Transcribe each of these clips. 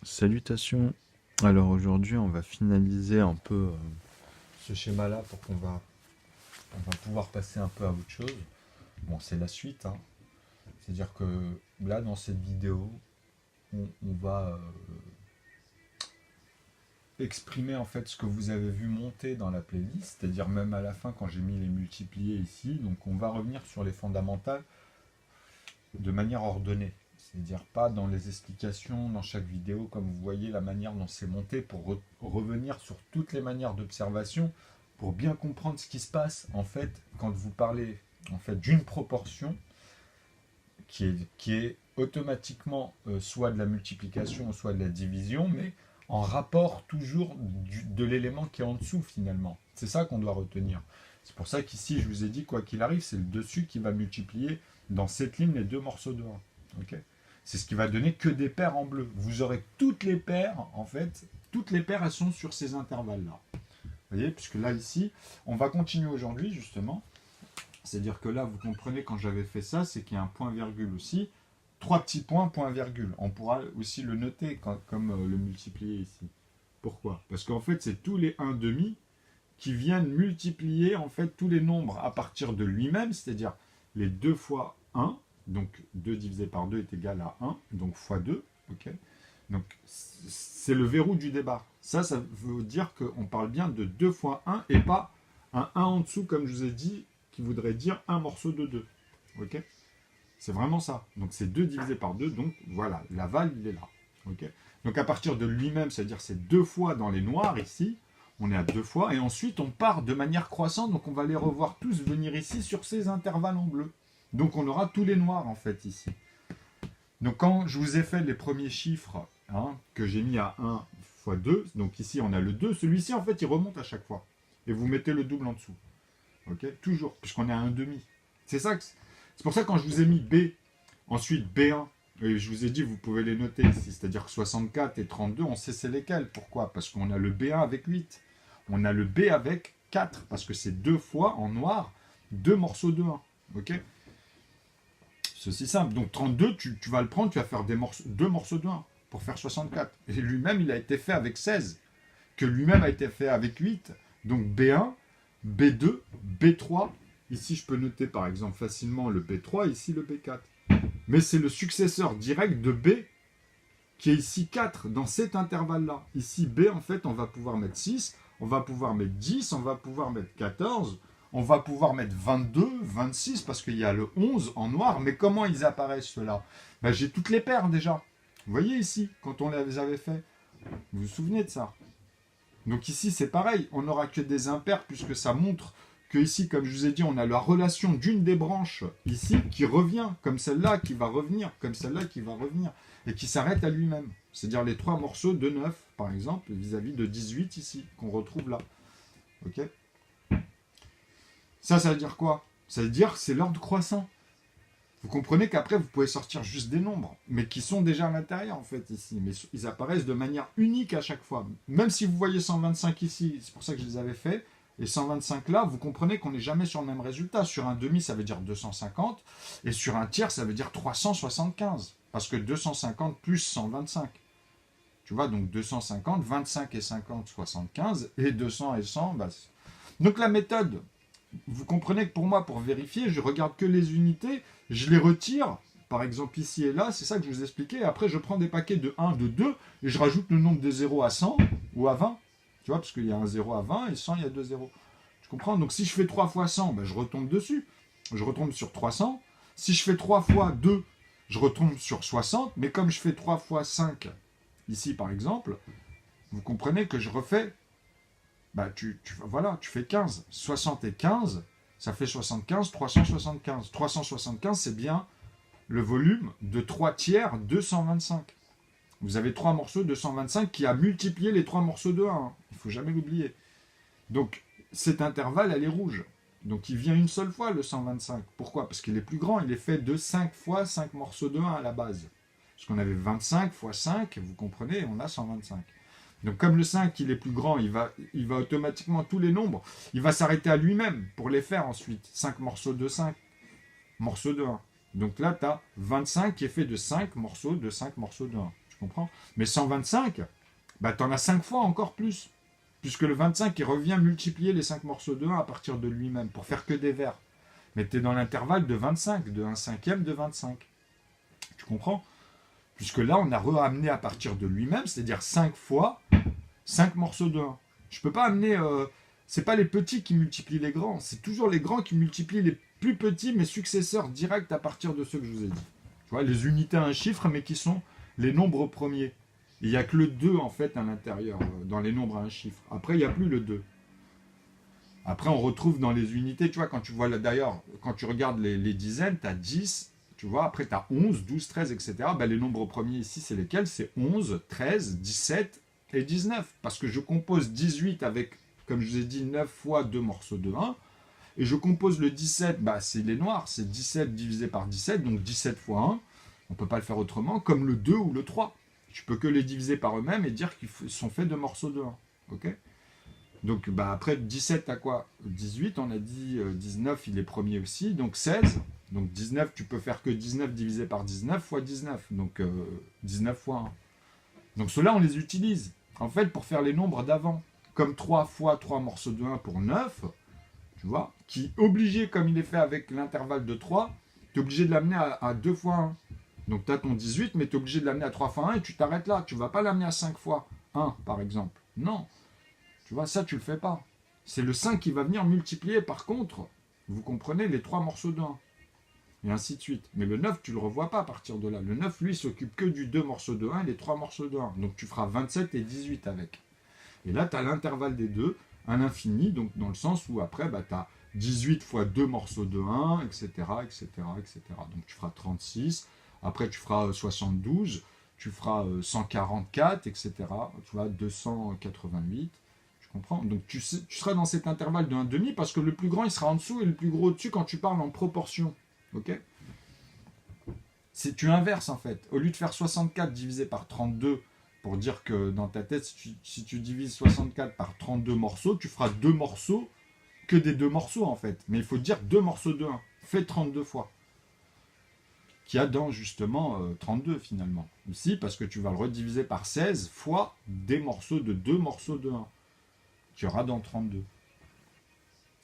Salutations. Alors aujourd'hui, on va finaliser un peu ce schéma-là pour on va pouvoir passer un peu à autre chose. Bon, c'est la suite, hein. C'est-à-dire que là, dans cette vidéo, on va exprimer en fait ce que vous avez vu monter dans la playlist, c'est-à-dire même à la fin quand j'ai mis les multipliés ici. Donc on va revenir sur les fondamentales de manière ordonnée. C'est-à-dire pas dans les explications, dans chaque vidéo, comme vous voyez la manière dont c'est monté, pour revenir sur toutes les manières d'observation, pour bien comprendre ce qui se passe, en fait, quand vous parlez en fait, d'une proportion qui est automatiquement soit de la multiplication, soit de la division, mais en rapport toujours de l'élément qui est en dessous, finalement. C'est ça qu'on doit retenir. C'est pour ça qu'ici, je vous ai dit, quoi qu'il arrive, c'est le dessus qui va multiplier dans cette ligne les deux morceaux de 1. Okay, c'est ce qui va donner que des paires en bleu. Vous aurez toutes les paires, en fait, toutes les paires, elles sont sur ces intervalles-là. Vous voyez, puisque là, ici, on va continuer aujourd'hui, justement. C'est-à-dire que là, vous comprenez, quand j'avais fait ça, c'est qu'il y a un point-virgule aussi. 3 petits points, point-virgule. On pourra aussi le noter comme le multiplier ici. Pourquoi? Parce qu'en fait, c'est tous les 1 demi qui viennent multiplier, en fait, tous les nombres à partir de lui-même, c'est-à-dire les 2 fois 1, donc 2 divisé par 2 est égal à 1, donc fois 2, ok. Donc c'est le verrou du débat. Ça veut dire qu'on parle bien de 2 fois 1 et pas un 1 en dessous, comme je vous ai dit, qui voudrait dire un morceau de 2. Ok, c'est vraiment ça. Donc c'est 2 divisé par 2, donc voilà, l'aval, il est là. Ok, donc à partir de lui-même, c'est-à-dire c'est 2 fois dans les noirs ici, on est à 2 fois, et ensuite on part de manière croissante, donc on va les revoir tous venir ici sur ces intervalles en bleu. Donc on aura tous les noirs en fait ici. Donc quand je vous ai fait les premiers chiffres, hein, que j'ai mis à 1 fois 2, donc ici on a le 2, celui-ci en fait il remonte à chaque fois. Et vous mettez le double en dessous. Ok, toujours, puisqu'on est à 1,5. C'est pour ça que quand je vous ai mis B, ensuite B1, et je vous ai dit, vous pouvez les noter ici, c'est-à-dire que 64 et 32, on sait c'est lesquels. Pourquoi? Parce qu'on a le B1 avec 8. On a le B avec 4, parce que c'est 2 fois, en noir, 2 morceaux de 1. Ok, c'est aussi simple. Donc 32, tu vas le prendre, tu vas faire 2 morceaux de 1 pour faire 64. Et lui-même, il a été fait avec 16, que lui-même a été fait avec 8. Donc B1, B2, B3. Ici, je peux noter par exemple facilement le B3, ici le B4. Mais c'est le successeur direct de B qui est ici 4 dans cet intervalle-là. Ici, B, en fait, on va pouvoir mettre 6, on va pouvoir mettre 10, on va pouvoir mettre 14, on va pouvoir mettre 22, 26, parce qu'il y a le 11 en noir. Mais comment ils apparaissent, ceux-là? Ben, j'ai toutes les paires déjà. Vous voyez ici, quand on les avait fait. Vous vous souvenez de ça? Donc ici, c'est pareil. On n'aura que des impairs, puisque ça montre que ici, comme je vous ai dit, on a la relation d'une des branches ici qui revient, comme celle-là qui va revenir, comme celle-là qui va revenir, et qui s'arrête à lui-même. C'est-à-dire les 3 morceaux de 9, par exemple, vis-à-vis de 18 ici, qu'on retrouve là. Ok, ça veut dire quoi? Ça veut dire que c'est l'ordre croissant. Vous comprenez qu'après, vous pouvez sortir juste des nombres, mais qui sont déjà à l'intérieur, en fait, ici. Mais ils apparaissent de manière unique à chaque fois. Même si vous voyez 125 ici, c'est pour ça que je les avais faits, et 125 là, vous comprenez qu'on n'est jamais sur le même résultat. Sur un demi, ça veut dire 250, et sur un tiers, ça veut dire 375. Parce que 250 plus 125. Tu vois, donc 250, 25 et 50, 75, et 200 et 100, bah, donc la méthode, vous comprenez que pour moi, pour vérifier, je regarde que les unités, je les retire, par exemple ici et là, c'est ça que je vous expliquais, et après je prends des paquets de 1, de 2, et je rajoute le nombre de 0 à 100 ou à 20, tu vois, parce qu'il y a un 0 à 20 et 100, il y a 2 zéros. Tu comprends? Donc si je fais 3 fois 100, ben, je retombe dessus, je retombe sur 300. Si je fais 3 fois 2, je retombe sur 60, mais comme je fais 3 fois 5, ici par exemple, vous comprenez que je refais bah voilà, tu fais 15. 60 et 15, ça fait 75, 375. 375, c'est bien le volume de 3 tiers de 125. Vous avez 3 morceaux de 125 qui a multiplié les 3 morceaux de 1. Hein. Il ne faut jamais l'oublier. Donc, cet intervalle, elle est rouge. Donc, il vient une seule fois, le 125. Pourquoi? Parce qu'il est plus grand. Il est fait de 5 fois 5 morceaux de 1 à la base. Parce qu'on avait 25 fois 5, vous comprenez, on a 125. Donc comme le 5 il est plus grand, il va automatiquement, tous les nombres, il va s'arrêter à lui-même pour les faire ensuite. 5 morceaux de 5, morceaux de 1. Donc là, tu as 25 qui est fait de 5 morceaux de 5 morceaux de 1. Tu comprends? Mais 125, bah, tu en as 5 fois encore plus. Puisque le 25, il revient multiplier les 5 morceaux de 1 à partir de lui-même, pour faire que des vers. Mais tu es dans l'intervalle de 25, de 1 cinquième de 25. Tu comprends? Puisque là, on a ramené à partir de lui-même, c'est-à-dire 5 fois 5 morceaux de 1. Je ne peux pas amener... c'est pas les petits qui multiplient les grands, c'est toujours les grands qui multiplient les plus petits, mais successeurs directs à partir de ceux que je vous ai dit. Tu vois, les unités à un chiffre, mais qui sont les nombres premiers. Il n'y a que le 2 en fait à l'intérieur, dans les nombres à un chiffre. Après, il n'y a plus le 2. Après, on retrouve dans les unités, tu vois, quand tu vois, d'ailleurs, quand tu regardes les dizaines, tu as 10, tu vois, après tu as 11, 12, 13, etc. Ben, les nombres premiers ici, c'est lesquels? C'est 11, 13, 17 et 19. Parce que je compose 18 avec, comme je vous ai dit, 9 fois 2 morceaux de 1. Et je compose le 17, bah, c'est les noirs, c'est 17 divisé par 17, donc 17 fois 1. On ne peut pas le faire autrement, comme le 2 ou le 3. Je peux que les diviser par eux-mêmes et dire qu'ils sont faits de morceaux de 1. Ok? Donc bah, après 17 à quoi? 18, on a dit 19, il est premier aussi, donc 16. Donc 19, tu peux faire que 19 divisé par 19 fois 19, donc 19 fois 1. Donc ceux-là, on les utilise, en fait, pour faire les nombres d'avant. Comme 3 fois 3 morceaux de 1 pour 9, tu vois, qui obligé, comme il est fait avec l'intervalle de 3, tu es obligé de l'amener à 2 fois 1. Donc tu as ton 18, mais tu es obligé de l'amener à 3 fois 1 et tu t'arrêtes là. Tu ne vas pas l'amener à 5 fois 1, par exemple. Non. Tu vois, ça, tu ne le fais pas. C'est le 5 qui va venir multiplier, par contre, vous comprenez, les 3 morceaux de 1. Et ainsi de suite. Mais le 9, tu ne le revois pas à partir de là. Le 9, lui, s'occupe que du 2 morceaux de 1 et les 3 morceaux de 1. Donc tu feras 27 et 18 avec. Et là, tu as l'intervalle des deux, un infini, donc dans le sens où après, bah, tu as 18 fois 2 morceaux de 1, etc., etc., etc. Donc tu feras 36. Après, tu feras 72. Tu feras 144, etc. Tu vois, 288. Comprends? Donc tu seras dans cet intervalle de 1,5 parce que le plus grand il sera en dessous et le plus gros au-dessus quand tu parles en proportion. Ok? Tu inverses en fait. Au lieu de faire 64 divisé par 32 pour dire que dans ta tête, si tu divises 64 par 32 morceaux, tu feras 2 morceaux que des 2 morceaux en fait. Mais il faut dire 2 morceaux de 1. Fais 32 fois. Qui a dans justement 32 finalement. Ici, parce que tu vas le rediviser par 16 fois des morceaux de 2 morceaux de 1. Tu auras dans 32.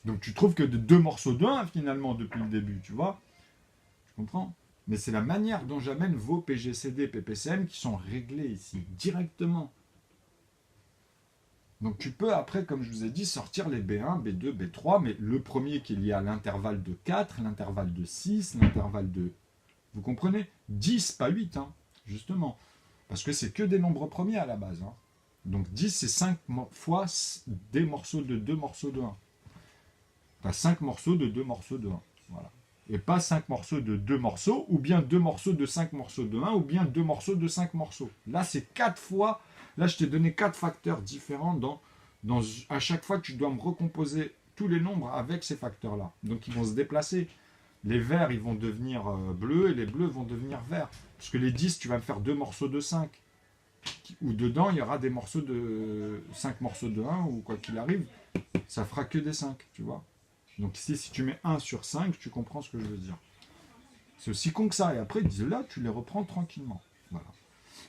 Donc tu trouves que de 2 morceaux de 1 finalement depuis le début, tu vois? Tu comprends? Mais c'est la manière dont j'amène vos PGCD, PPCM qui sont réglés ici, directement. Donc tu peux après, comme je vous ai dit, sortir les B1, B2, B3, mais le premier qui est lié à l'intervalle de 4, l'intervalle de 6, l'intervalle de... Vous comprenez? 10, pas 8, hein, justement. Parce que c'est que des nombres premiers à la base, hein. Donc 10, c'est 5 fois des morceaux de 2 morceaux de 1. Tu as 5 morceaux de 2 morceaux de 1. Voilà. Et pas 5 morceaux de 2 morceaux, ou bien 2 morceaux de 5 morceaux de 1, ou bien 2 morceaux de 5 morceaux. Là, c'est 4 fois. Là, je t'ai donné 4 facteurs différents. À chaque fois, tu dois me recomposer tous les nombres avec ces facteurs-là. Donc, ils vont se déplacer. Les verts, ils vont devenir bleus, et les bleus vont devenir verts. Parce que les 10, tu vas me faire 2 morceaux de 5. Où dedans, il y aura des morceaux de 5 morceaux de 1, ou quoi qu'il arrive, ça fera que des 5, tu vois. Donc ici, si tu mets 1 sur 5, tu comprends ce que je veux dire. C'est aussi con que ça. Et après, là, tu les reprends tranquillement. Voilà.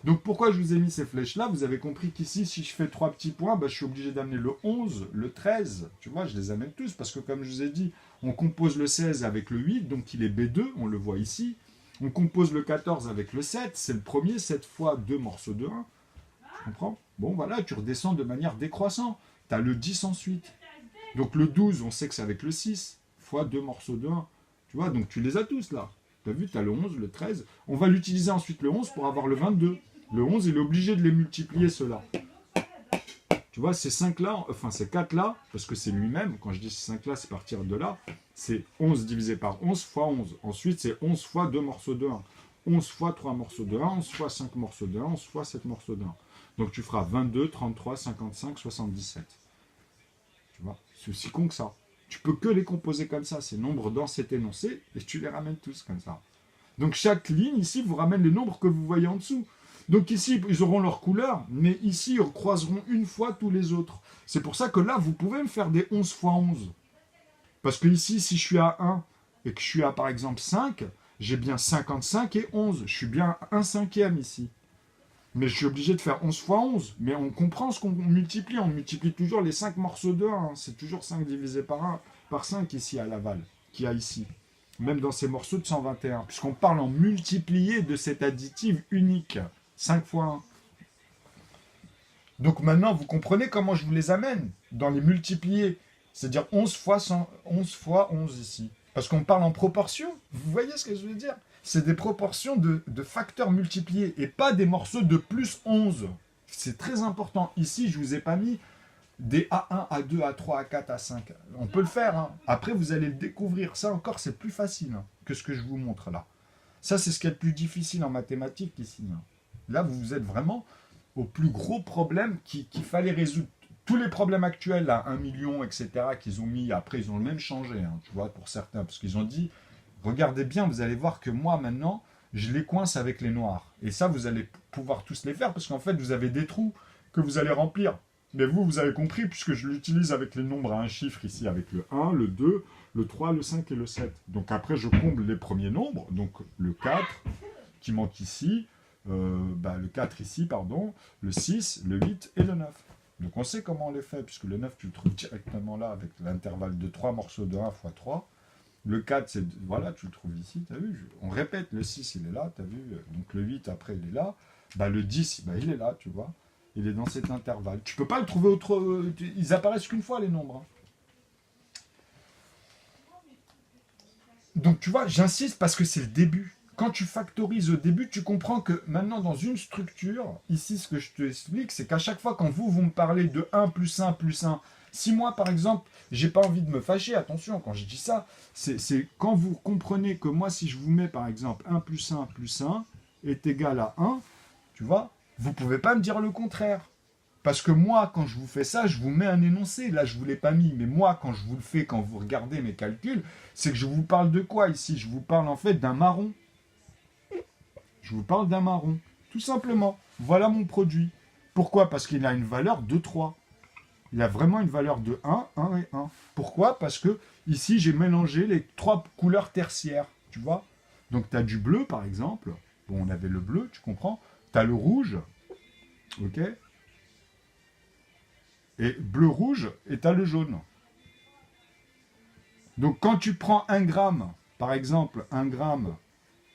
Donc pourquoi je vous ai mis ces flèches-là? Vous avez compris qu'ici, si je fais 3 petits points, bah, je suis obligé d'amener le 11, le 13. Tu vois, je les amène tous, parce que comme je vous ai dit, on compose le 16 avec le 8, donc il est B2, on le voit ici. On compose le 14 avec le 7, c'est le premier, 7 fois 2 morceaux de 1. Tu comprends? Bon, voilà, tu redescends de manière décroissante. Tu as le 10 ensuite. Donc le 12, on sait que c'est avec le 6, fois 2 morceaux de 1. Tu vois, donc tu les as tous là. Tu as vu, tu as le 11, le 13. On va l'utiliser ensuite le 11 pour avoir le 22. Le 11, il est obligé de les multiplier, ceux-là. Tu vois, ces 5-là, enfin ces 4-là, parce que c'est lui-même, quand je dis ces 5-là, c'est partir de là, c'est 11 divisé par 11 fois 11. Ensuite, c'est 11 fois 2 morceaux de 1. 11 fois 3 morceaux de 1, 11 fois 5 morceaux de 1, 11 fois 7 morceaux de 1. Donc tu feras 22, 33, 55, 77. Tu vois, c'est aussi con que ça. Tu peux que les composer comme ça, ces nombres dans cet énoncé, et tu les ramènes tous comme ça. Donc chaque ligne ici vous ramène les nombres que vous voyez en dessous. Donc ici, ils auront leur couleur, mais ici, ils croiseront une fois tous les autres. C'est pour ça que là, vous pouvez me faire des 11 fois 11. Parce que ici, si je suis à 1 et que je suis à, par exemple, 5, j'ai bien 55 et 11. Je suis bien 1/5 ici. Mais je suis obligé de faire 11 fois 11. Mais on comprend ce qu'on multiplie. On multiplie toujours les 5 morceaux de 1. Hein. C'est toujours 5 divisé par 1, par 5 ici à l'aval, qu'il y a ici. Même dans ces morceaux de 121. Puisqu'on parle en multiplié de cette additive unique. 5 fois 1. Donc maintenant, vous comprenez comment je vous les amène dans les multipliés. C'est-à-dire 11 fois 11 fois 11 ici. Parce qu'on parle en proportion. Vous voyez ce que je veux dire? C'est des proportions de facteurs multipliés et pas des morceaux de plus 11. C'est très important. Ici, je ne vous ai pas mis des A1, A2, A3, A4, A5. On peut le faire. Hein. Après, vous allez le découvrir. Ça encore, c'est plus facile hein, que ce que je vous montre là. Ça, c'est ce qui est le plus difficile en mathématiques ici. Hein. Là, vous êtes vraiment au plus gros problème qu'il fallait résoudre. Tous les problèmes actuels, là, 1 million, etc., qu'ils ont mis, après, ils ont même changé, hein, tu vois, pour certains, parce qu'ils ont dit, regardez bien, vous allez voir que moi, maintenant, je les coince avec les noirs. Et ça, vous allez pouvoir tous les faire, parce qu'en fait, vous avez des trous que vous allez remplir. Mais vous avez compris, puisque je l'utilise avec les nombres à un chiffre, ici, avec le 1, le 2, le 3, le 5 et le 7. Donc après, je comble les premiers nombres, donc le 4, qui manque ici, le 4 ici, pardon, le 6, le 8 et le 9. Donc on sait comment on les fait, puisque le 9, tu le trouves directement là, avec l'intervalle de 3 morceaux de 1 fois 3. Le 4, c'est, voilà, tu le trouves ici, tu as vu, on répète, le 6, il est là, tu as vu, donc le 8, après, il est là, le 10, il est là, tu vois, il est dans cet intervalle. Tu peux pas le trouver autre, ils apparaissent qu'une fois, les nombres. Hein. Donc tu vois, j'insiste parce que c'est le début. Quand tu factorises au début, tu comprends que maintenant, dans une structure, ici, ce que je te explique, c'est qu'à chaque fois, quand vous me parlez de 1 plus 1 plus 1, si moi, par exemple, j'ai pas envie de me fâcher, attention, quand je dis ça, c'est quand vous comprenez que moi, si je vous mets, par exemple, 1 plus 1 plus 1 est égal à 1, tu vois, vous pouvez pas me dire le contraire. Parce que moi, quand je vous fais ça, je vous mets un énoncé. Là, je ne vous l'ai pas mis. Mais moi, quand je vous le fais, quand vous regardez mes calculs, c'est que je vous parle de quoi ici? Je vous parle en fait d'un marron. Je vous parle d'un marron. Tout simplement. Voilà mon produit. Pourquoi? Parce qu'il a une valeur de 3. Il a vraiment une valeur de 1, 1 et 1. Pourquoi? Parce que ici, j'ai mélangé les 3 couleurs tertiaires. Tu vois? Donc, tu as du bleu, par exemple. Bon, on avait le bleu, tu comprends? Tu as le rouge. OK? Et bleu-rouge, et tu as le jaune. Donc quand tu prends 1 gramme, par exemple 1 gramme,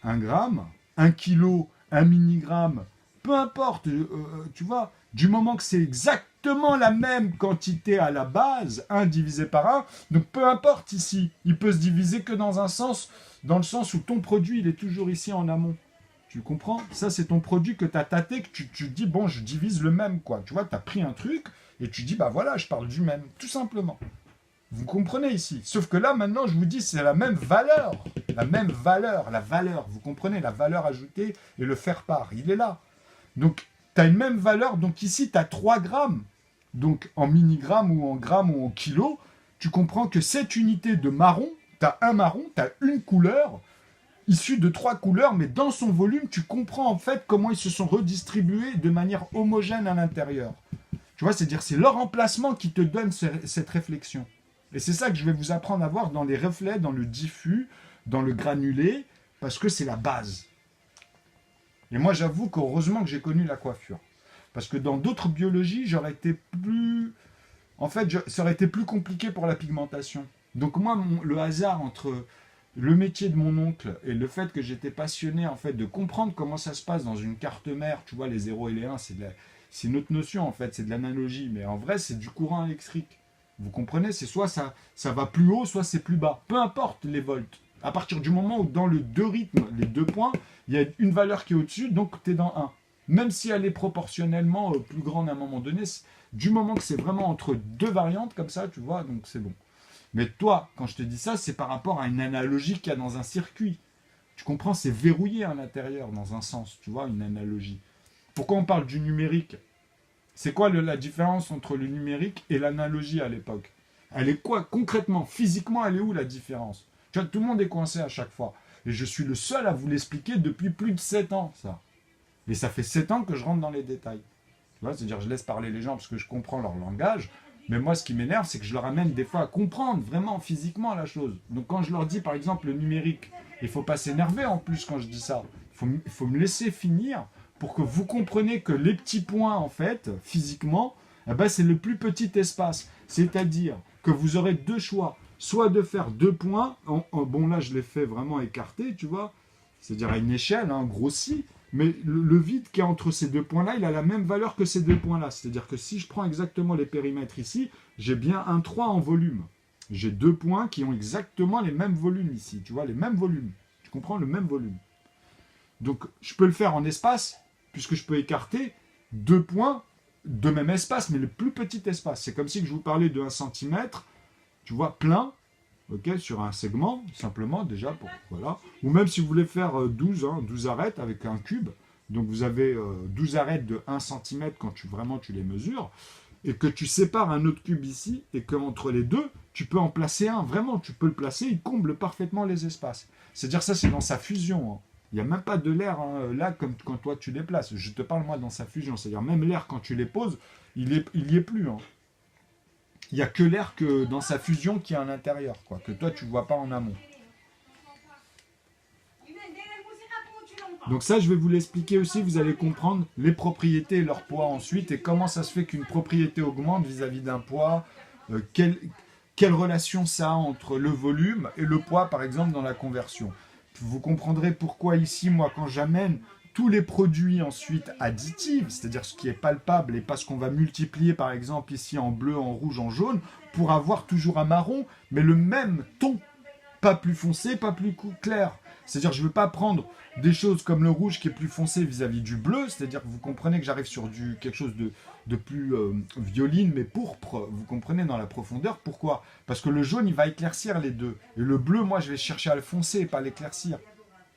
1 gramme, 1 kilo, 1 milligramme, peu importe, tu vois, du moment que c'est exactement la même quantité à la base, 1 divisé par 1, donc peu importe ici, il peut se diviser que dans un sens, dans le sens où ton produit, il est toujours ici en amont. Tu comprends? Ça, c'est ton produit que tu as tâté, que tu dis, bon, je divise le même, quoi. Tu vois, tu as pris un truc, et tu dis, bah voilà, je parle du même, tout simplement. Vous comprenez ici? Sauf que là, maintenant, je vous dis, c'est la même valeur. La même valeur, la valeur. Vous comprenez? La valeur ajoutée et le faire-part. Il est là. Donc, tu as une même valeur. Donc ici, tu as 3 grammes. Donc, en milligrammes ou en grammes ou en kilos, tu comprends que cette unité de marron, tu as un marron, tu as une couleur, issue de 3 couleurs, mais dans son volume, tu comprends en fait comment ils se sont redistribués de manière homogène à l'intérieur. Tu vois, c'est-à-dire c'est leur emplacement qui te donne cette réflexion. Et c'est ça que je vais vous apprendre à voir dans les reflets, dans le diffus, dans le granulé, parce que c'est la base. Et moi, j'avoue qu'heureusement que j'ai connu la coiffure. Parce que dans d'autres biologies, j'aurais été plus... En fait, ça aurait été plus compliqué pour la pigmentation. Donc moi, le hasard entre le métier de mon oncle et le fait que j'étais passionné en fait de comprendre comment ça se passe dans une carte mère, tu vois, les 0 et les 1, c'est une autre notion en fait, c'est de l'analogie, mais en vrai c'est du courant électrique. Vous comprenez? C'est soit ça va plus haut, soit c'est plus bas. Peu importe les volts. À partir du moment où dans le 2 rythmes, les 2 points, il y a une valeur qui est au-dessus, donc tu es dans 1. Même si elle est proportionnellement plus grande à un moment donné, du moment que c'est vraiment entre 2 variantes comme ça, tu vois, donc c'est bon. Mais toi, quand je te dis ça, c'est par rapport à une analogie qu'il y a dans un circuit. Tu comprends? C'est verrouillé à l'intérieur, dans un sens, tu vois, une analogie. Pourquoi on parle du numérique? C'est quoi la différence entre le numérique et l'analogie à l'époque? Elle est quoi concrètement? Physiquement, elle est où la différence? Tu vois, tout le monde est coincé à chaque fois. Et je suis le seul à vous l'expliquer depuis plus de 7 ans, ça. Et ça fait 7 ans que je rentre dans les détails. Tu vois, c'est-à-dire je laisse parler les gens parce que je comprends leur langage. Mais moi, ce qui m'énerve, c'est que je leur amène des fois à comprendre vraiment physiquement la chose. Donc quand je leur dis, par exemple, le numérique, il ne faut pas s'énerver en plus quand je dis ça. Il faut me laisser finir pour que vous compreniez que les petits points, en fait, physiquement, eh ben, c'est le plus petit espace. C'est-à-dire que vous aurez deux choix. Soit de faire deux points, bon là je l'ai fait vraiment écarté, tu vois, c'est-à-dire à une échelle, hein, grossie, mais le vide qui est entre ces deux points-là, il a la même valeur que ces deux points-là. C'est-à-dire que si je prends exactement les périmètres ici, j'ai bien un 3 en volume. J'ai deux points qui ont exactement les mêmes volumes ici, tu vois, les mêmes volumes. Tu comprends, le même volume. Donc je peux le faire en espace, puisque je peux écarter deux points de même espace, mais le plus petit espace. C'est comme si je vous parlais de 1 cm, tu vois, plein, ok, sur un segment, simplement, déjà, voilà. Ou même si vous voulez faire 12, 12 arêtes avec un cube, donc vous avez 12 arêtes de 1 cm quand vraiment tu les mesures, et que tu sépares un autre cube ici, et qu'entre les deux, tu peux en placer un, vraiment, tu peux le placer, il comble parfaitement les espaces. C'est-à-dire ça, c'est dans sa fusion, hein. Il n'y a même pas de l'air là comme quand toi tu les places. Je te parle moi dans sa fusion, c'est-à-dire même l'air quand tu les poses, il y est plus, hein. Il n'y a que l'air que dans sa fusion qui est à l'intérieur, quoi, que toi tu ne vois pas en amont. Donc ça, je vais vous l'expliquer aussi, vous allez comprendre les propriétés et leur poids ensuite, et comment ça se fait qu'une propriété augmente vis-à-vis d'un poids, quelle relation ça a entre le volume et le poids, par exemple, dans la conversion. Vous comprendrez pourquoi ici, moi, quand j'amène tous les produits ensuite additifs, c'est-à-dire ce qui est palpable et pas ce qu'on va multiplier par exemple ici en bleu, en rouge, en jaune, pour avoir toujours un marron, mais le même ton, pas plus foncé, pas plus clair. C'est-à-dire je ne veux pas prendre des choses comme le rouge qui est plus foncé vis-à-vis du bleu, c'est-à-dire que vous comprenez que j'arrive sur quelque chose de plus violine mais pourpre, vous comprenez, dans la profondeur. Pourquoi? Parce que le jaune il va éclaircir les deux, et le bleu moi je vais chercher à le foncer et pas à l'éclaircir.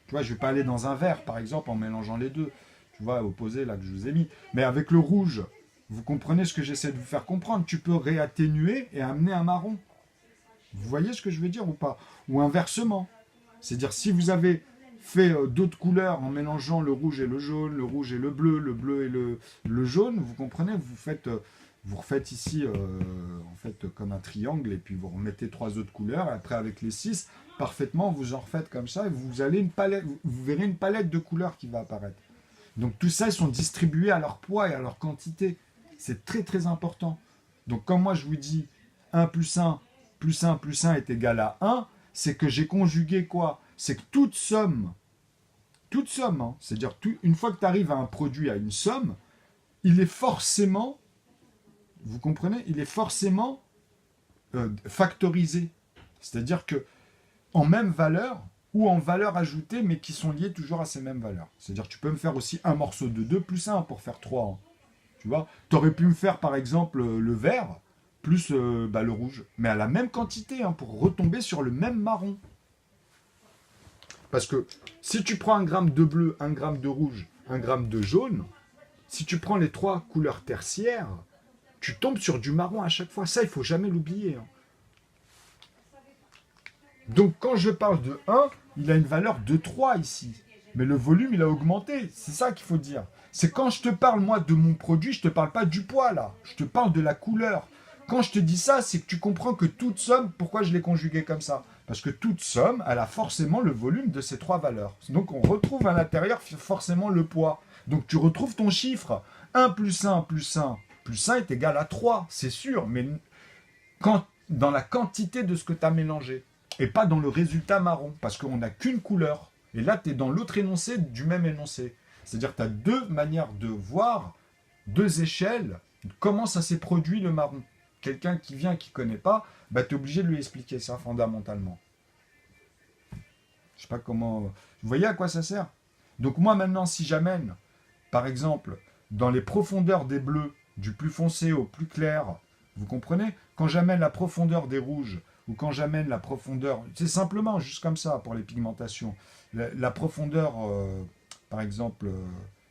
Tu vois, je ne vais pas aller dans un vert, par exemple, en mélangeant les deux. Tu vois, opposé, là, que je vous ai mis. Mais avec le rouge, vous comprenez ce que j'essaie de vous faire comprendre. Tu peux réatténuer et amener un marron. Vous voyez ce que je veux dire ou pas? Ou inversement. C'est-à-dire, si vous avez fait d'autres couleurs en mélangeant le rouge et le jaune, le rouge et le bleu et le jaune, vous comprenez, vous refaites ici en fait comme un triangle, et puis vous remettez 3 autres couleurs, et après avec les 6, parfaitement vous en refaites comme ça, et vous allez vous verrez une palette de couleurs qui va apparaître. Donc tout ça, ils sont distribués à leur poids et à leur quantité. C'est très très important. Donc comme moi je vous dis 1 plus 1 plus 1 plus 1 est égal à 1, c'est que j'ai conjugué quoi? C'est que toute somme, hein, c'est-à-dire une fois que tu arrives à un produit, à une somme, il est forcément, vous comprenez, il est forcément factorisé. C'est-à-dire que en même valeur ou en valeur ajoutée, mais qui sont liées toujours à ces mêmes valeurs. C'est-à-dire que tu peux me faire aussi un morceau de 2 plus 1 pour faire 3. Hein. Tu vois, tu aurais pu me faire par exemple le vert plus le rouge, mais à la même quantité, hein, pour retomber sur le même marron. Parce que si tu prends 1 gramme de bleu, 1 gramme de rouge, 1 gramme de jaune, si tu prends les 3 couleurs tertiaires, tu tombes sur du marron à chaque fois. Ça, il ne faut jamais l'oublier. Hein. Donc quand je parle de 1, il a une valeur de 3 ici. Mais le volume, il a augmenté. C'est ça qu'il faut dire. C'est quand je te parle, moi, de mon produit, je ne te parle pas du poids, là. Je te parle de la couleur. Quand je te dis ça, c'est que tu comprends que toute somme, pourquoi je l'ai conjugué comme ça? Parce que toute somme, elle a forcément le volume de ces 3 valeurs. Donc on retrouve à l'intérieur forcément le poids. Donc tu retrouves ton chiffre. 1 plus 1 plus 1 plus 1 est égal à 3, c'est sûr. Mais dans la quantité de ce que tu as mélangé. Et pas dans le résultat marron. Parce qu'on n'a qu'une couleur. Et là, tu es dans l'autre énoncé du même énoncé. C'est-à-dire que tu as 2 manières de voir, 2 échelles, comment ça s'est produit le marron. Quelqu'un qui vient, qui ne connaît pas, bah, tu es obligé de lui expliquer ça fondamentalement. Je sais pas comment... Vous voyez à quoi ça sert? Donc moi maintenant, si j'amène, par exemple, dans les profondeurs des bleus, du plus foncé au plus clair, vous comprenez? Quand j'amène la profondeur des rouges, ou quand j'amène la profondeur, c'est simplement juste comme ça pour les pigmentations, la profondeur, par exemple,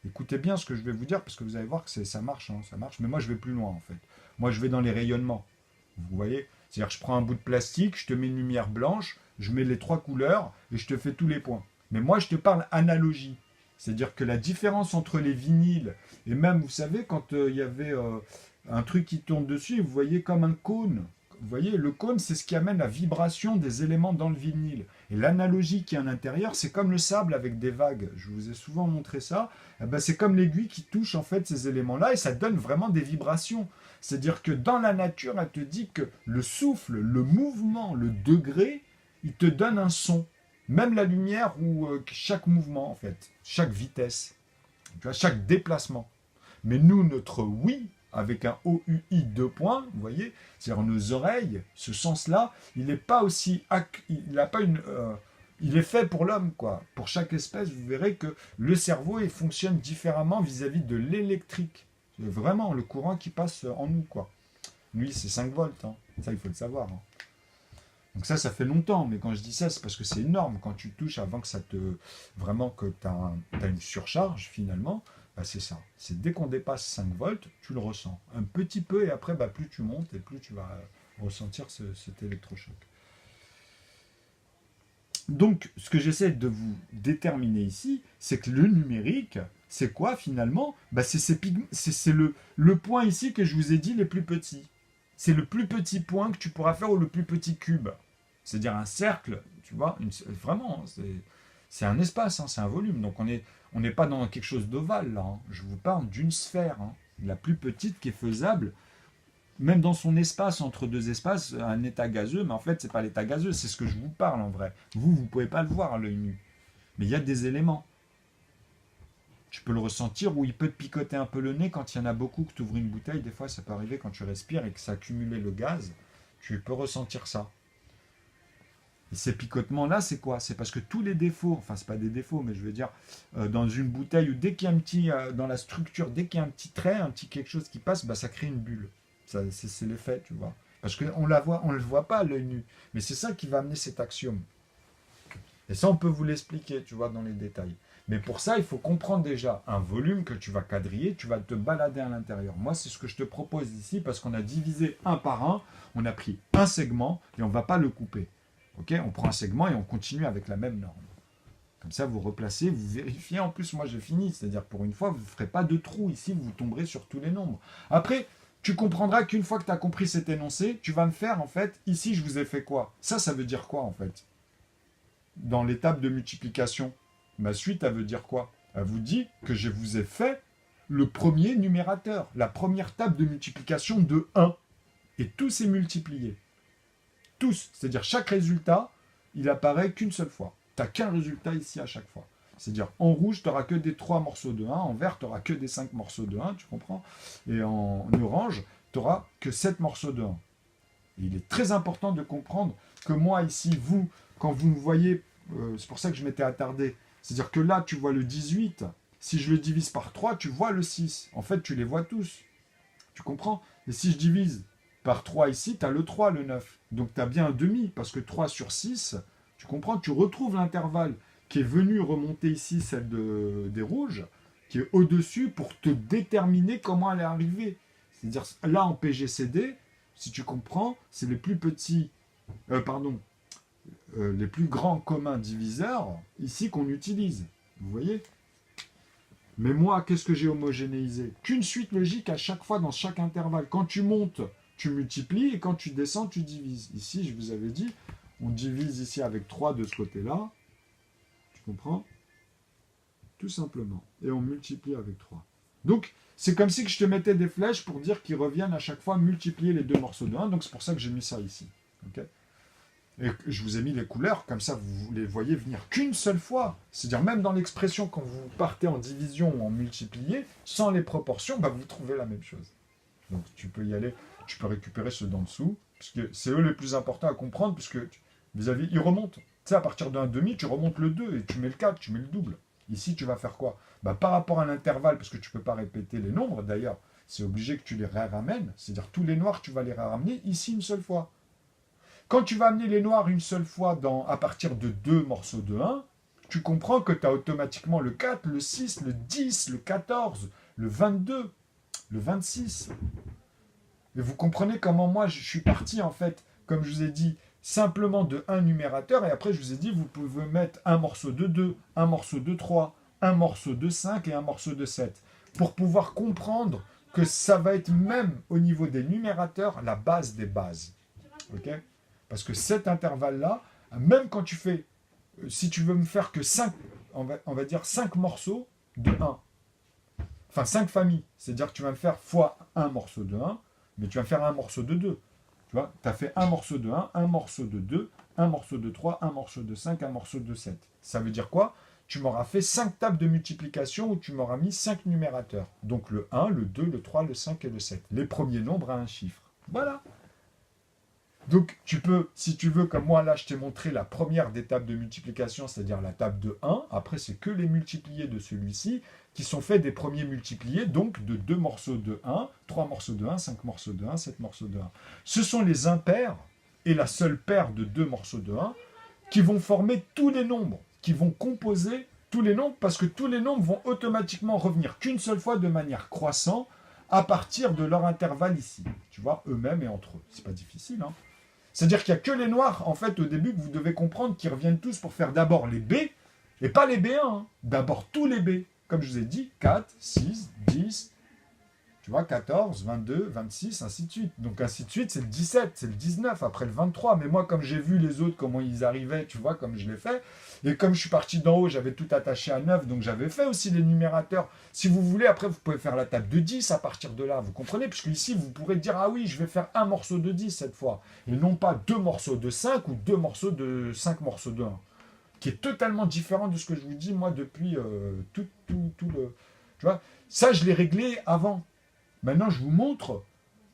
écoutez bien ce que je vais vous dire, parce que vous allez voir que ça marche, hein, ça marche, mais moi je vais plus loin en fait. Moi je vais dans les rayonnements, vous voyez? C'est-à-dire que je prends un bout de plastique, je te mets une lumière blanche, je mets les 3 couleurs, et je te fais tous les points. Mais moi je te parle analogie, c'est-à-dire que la différence entre les vinyles, et même vous savez quand il y avait un truc qui tourne dessus, vous voyez comme un cône, Vous voyez, le cône, c'est ce qui amène la vibration des éléments dans le vinyle. Et l'analogie qui est à l'intérieur, c'est comme le sable avec des vagues. Je vous ai souvent montré ça. Eh ben, c'est comme l'aiguille qui touche en fait ces éléments-là et ça donne vraiment des vibrations. C'est-à-dire que dans la nature, elle te dit que le souffle, le mouvement, le degré, il te donne un son. Même la lumière ou chaque mouvement, en fait, chaque vitesse, tu vois, chaque déplacement. Mais nous, notre oui, avec un OUI 2 points, vous voyez, c'est-à-dire nos oreilles, ce sens-là, il n'est pas aussi, il n'a pas une, il est fait pour l'homme, quoi. Pour chaque espèce, vous verrez que le cerveau il fonctionne différemment vis-à-vis de l'électrique. C'est vraiment le courant qui passe en nous, quoi. Lui, c'est 5 volts, hein. Ça, il faut le savoir. Hein. Donc ça fait longtemps, mais quand je dis ça, c'est parce que c'est énorme. Quand tu touches avant que ça te... Vraiment que tu as une surcharge, finalement, bah c'est ça. C'est dès qu'on dépasse 5 volts, tu le ressens. Un petit peu, et après, bah, plus tu montes, et plus tu vas ressentir cet électrochoc. Donc, ce que j'essaie de vous déterminer ici, c'est que le numérique, c'est quoi finalement? Bah, c'est le point ici que je vous ai dit les plus petits. C'est le plus petit point que tu pourras faire ou le plus petit cube. C'est-à-dire un cercle, tu vois, vraiment, c'est un espace, hein, c'est un volume. Donc on n'est pas dans quelque chose d'ovale là. Hein. Je vous parle d'une sphère, hein, la plus petite qui est faisable, même dans son espace, entre deux espaces, un état gazeux, mais en fait, c'est pas l'état gazeux, c'est ce que je vous parle en vrai. Vous ne pouvez pas le voir à l'œil nu. Mais il y a des éléments. Tu peux le ressentir ou il peut te picoter un peu le nez quand il y en a beaucoup, que tu ouvres une bouteille. Des fois, ça peut arriver quand tu respires et que ça a accumulé le gaz. Tu peux ressentir ça. Et ces picotements-là, c'est quoi? C'est parce que tous les défauts, enfin, c'est pas des défauts, mais je veux dire, dans une bouteille, où dès qu'il y a un petit, dans la structure, dès qu'il y a un petit trait, un petit quelque chose qui passe, bah, ça crée une bulle. C'est l'effet, tu vois. Parce qu'on la voit, on ne le voit pas à l'œil nu. Mais c'est ça qui va amener cet axiome. Et ça, on peut vous l'expliquer, tu vois, dans les détails. Mais pour ça, il faut comprendre déjà un volume que tu vas quadriller, tu vas te balader à l'intérieur. Moi, c'est ce que je te propose ici, parce qu'on a divisé un par un, on a pris un segment et on ne va pas le couper. Okay, on prend un segment et on continue avec la même norme. Comme ça, vous replacez, vous vérifiez. En plus, moi, j'ai fini. C'est-à-dire, pour une fois, vous ne ferez pas de trou ici, vous tomberez sur tous les nombres. Après, tu comprendras qu'une fois que tu as compris cet énoncé, tu vas me faire, en fait, ici, je vous ai fait quoi? Ça veut dire quoi, en fait? Dans l'étape de multiplication, ma suite, elle veut dire quoi? Elle vous dit que je vous ai fait le premier numérateur, la première table de multiplication de 1. Et tout s'est multiplié. Tous, c'est-à-dire chaque résultat, il apparaît qu'une seule fois. Tu n'as qu'un résultat ici à chaque fois. C'est-à-dire en rouge, tu n'auras que des 3 morceaux de 1, en vert, tu n'auras que des 5 morceaux de 1, tu comprends? Et en orange, tu n'auras que 7 morceaux de 1. Et il est très important de comprendre que moi ici, vous, quand vous me voyez, c'est pour ça que je m'étais attardé, c'est-à-dire que là, tu vois le 18, si je le divise par 3, tu vois le 6. En fait, tu les vois tous. Tu comprends? Et si je divise par 3 ici, tu as le 3, le 9. Donc tu as bien un demi, parce que 3 sur 6, tu comprends, tu retrouves l'intervalle qui est venu remonter ici, celle des rouges, qui est au-dessus pour te déterminer comment elle est arrivée. C'est-à-dire, là en PGCD, si tu comprends, c'est les plus petits, les plus grands communs diviseurs, ici qu'on utilise. Vous voyez? Mais moi, qu'est-ce que j'ai homogénéisé? Qu'une suite logique à chaque fois dans chaque intervalle. Quand tu montes, tu multiplies, et quand tu descends, tu divises. Ici, je vous avais dit, on divise ici avec 3 de ce côté-là. Tu comprends? Tout simplement. Et on multiplie avec 3. Donc, c'est comme si je te mettais des flèches pour dire qu'ils reviennent à chaque fois multiplier les deux morceaux de 1. Donc, c'est pour ça que j'ai mis ça ici. Okay, et je vous ai mis les couleurs, comme ça, vous les voyez venir qu'une seule fois. C'est-à-dire, même dans l'expression, quand vous partez en division ou en multiplié, sans les proportions, bah, vous trouvez la même chose. Donc, tu peux y aller. Tu peux récupérer ceux d'en dessous, parce que c'est eux les plus importants à comprendre, puisque vis-à-vis, ils remontent. Tu sais, à partir d'un demi, tu remontes le 2, et tu mets le 4, tu mets le double. Ici, tu vas faire quoi? Bah, par rapport à l'intervalle, parce que tu ne peux pas répéter les nombres, d'ailleurs, c'est obligé que tu les ramènes, c'est-à-dire tous les noirs, tu vas les ramener ici une seule fois. Quand tu vas amener les noirs une seule fois à partir de 2 morceaux de 1, tu comprends que tu as automatiquement le 4, le 6, le 10, le 14, le 22, le 26... Et vous comprenez comment moi je suis parti en fait, comme je vous ai dit, simplement de un numérateur, et après je vous ai dit, vous pouvez mettre un morceau de 2, un morceau de 3, un morceau de 5 et un morceau de 7, pour pouvoir comprendre que ça va être même au niveau des numérateurs la base des bases. Ok? Parce que cet intervalle-là, même quand tu fais, si tu veux me faire que 5, on va dire 5 morceaux de un, enfin 5 familles, c'est-à-dire que tu vas me faire fois un morceau de un, mais tu vas me faire un morceau de 2. Tu vois, tu as fait un morceau de un morceau de 2, un morceau de 3, un morceau de 5, un morceau de 7. Ça veut dire quoi? Tu m'auras fait 5 tables de multiplication où tu m'auras mis 5 numérateurs. Donc le 1, le 2, le 3, le 5 et le 7. Les premiers nombres à un chiffre. Voilà. Donc tu peux, si tu veux, comme moi là, je t'ai montré la première des tables de multiplication, c'est-à-dire la table de 1. Après, c'est que les multipliés de celui-ci qui sont faits des premiers multipliés, donc de 2 morceaux de 1, 3 morceaux de 1, 5 morceaux de 1, 7 morceaux de 1. Ce sont les impairs et la seule paire de 2 morceaux de 1 qui vont former tous les nombres, qui vont composer tous les nombres, parce que tous les nombres vont automatiquement revenir qu'une seule fois de manière croissante à partir de leur intervalle ici. Tu vois, eux-mêmes et entre eux. C'est pas difficile, hein. C'est-à-dire qu'il n'y a que les noirs, en fait, au début, que vous devez comprendre, qui reviennent tous pour faire d'abord les B, et pas les B1, hein. D'abord tous les B. Comme je vous ai dit, 4, 6, 10, tu vois, 14, 22, 26, ainsi de suite. Donc ainsi de suite, c'est le 17, c'est le 19, après le 23. Mais moi, comme j'ai vu les autres, comment ils arrivaient, tu vois, comme je l'ai fait, et comme je suis parti d'en haut, j'avais tout attaché à 9, donc j'avais fait aussi les numérateurs. Si vous voulez, après, vous pouvez faire la table de 10 à partir de là, vous comprenez? Puisque ici, vous pourrez dire, ah oui, je vais faire un morceau de 10 cette fois, et non pas 2 morceaux de 5 ou 5 morceaux de 1, qui est totalement différent de ce que je vous dis, moi, depuis tout le... Tu vois, ça, je l'ai réglé avant. Maintenant, je vous montre